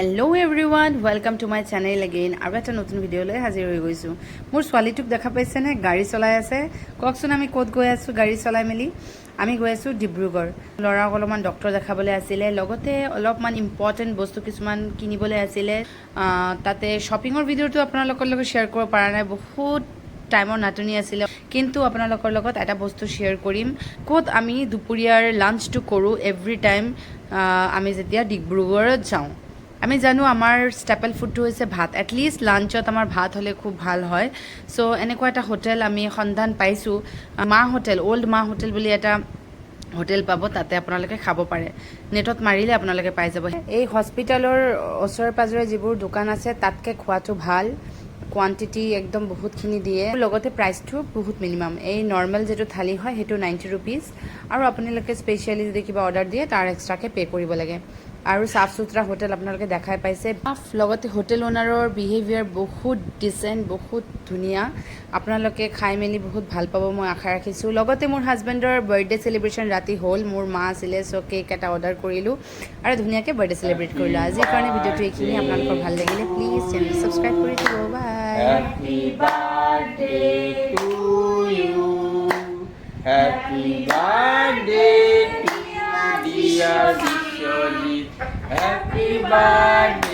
Hello' everyone welcome to my channel again আৰু এটা নতুন ভিডিঅ'লৈ হাজিৰ হৈ গৈছোঁ। মোৰ ছোৱালীটোক দেখা পাইছেনে? গাড়ী চলাই আছে। কওকচোন আমি ক'ত গৈ আছোঁ গাড়ী চলাই মেলি? আমি গৈ আছোঁ ডিব্ৰুগড়। ল'ৰাক অলপমান ডক্টৰ দেখাবলৈ আছিলে, লগতে অলপমান ইম্পৰ্টেণ্ট বস্তু কিছুমান কিনিবলৈ আছিলে। তাতে শ্বপিঙৰ ভিডিঅ'টো আপোনালোকৰ লগত শ্বেয়াৰ কৰিব পৰা নাই, বহুত টাইমৰ নাটনি আছিলে, কিন্তু আপোনালোকৰ লগত এটা বস্তু শ্বেয়াৰ কৰিম, ক'ত আমি দুপৰীয়াৰ লাঞ্চটো কৰোঁ এভৰি টাইম আমি যেতিয়া ডিব্ৰুগড়ত যাওঁ। আমি জানো আমাৰ ষ্টেপল ফুডটো হৈছে ভাত, এটলিষ্ট লাঞ্চত আমাৰ ভাত হ'লে খুব ভাল হয়। চ' এনেকুৱা এটা হোটেল আমি সন্ধান পাইছোঁ, মা হোটেল, অল্ড মা হোটেল বুলি এটা হোটেল পাব, তাতে আপোনালোকে খাব পাৰে। নেটত মাৰিলে আপোনালোকে পাই যাব। এই হস্পিটেলৰ ওচৰে পাজৰে যিবোৰ দোকান আছে তাতকৈ খোৱাটো ভাল, কোৱান্টিটি একদম বহুতখিনি দিয়ে, লগতে প্ৰাইচটো বহুত মিনিমাম। এই নৰ্মেল যিটো থালি হয় সেইটো 90 ৰুপিজ, আৰু আপোনালোকে স্পেচিয়েলি যদি কিবা অৰ্ডাৰ দিয়ে তাৰ এক্সট্ৰাকৈ পে' কৰিব লাগে। আৰু চাফ চুথৰা হোটেল আপোনালোকে দেখাই পাইছে, লগতে হোটেল অ'নাৰৰ বিহেভিয়াৰ বহুত ডিচেণ্ট, বহুত ধুনীয়া। আপোনালোকে খাই মেলি বহুত ভাল পাব মই আশা ৰাখিছোঁ। লগতে মোৰ হাজবেণ্ডৰ বাৰ্থডে চেলিব্ৰেশ্যন ৰাতি হ'ল, মোৰ মা আছিলে, চ' কেক এটা অৰ্ডাৰ কৰিলোঁ আৰু ধুনীয়াকৈ বাৰ্থডে চেলিব্ৰেট কৰিলোঁ। আজিৰ কাৰণে ভিডিঅ'টো এইখিনি। আপোনালোকৰ ভাল লাগিলে প্লিজ চেনেল ছাবস্ক্ৰাইব কৰি দিব। বাই। Happy birthday to you. Happy birthday to dear Vishwajit. Happy birthday.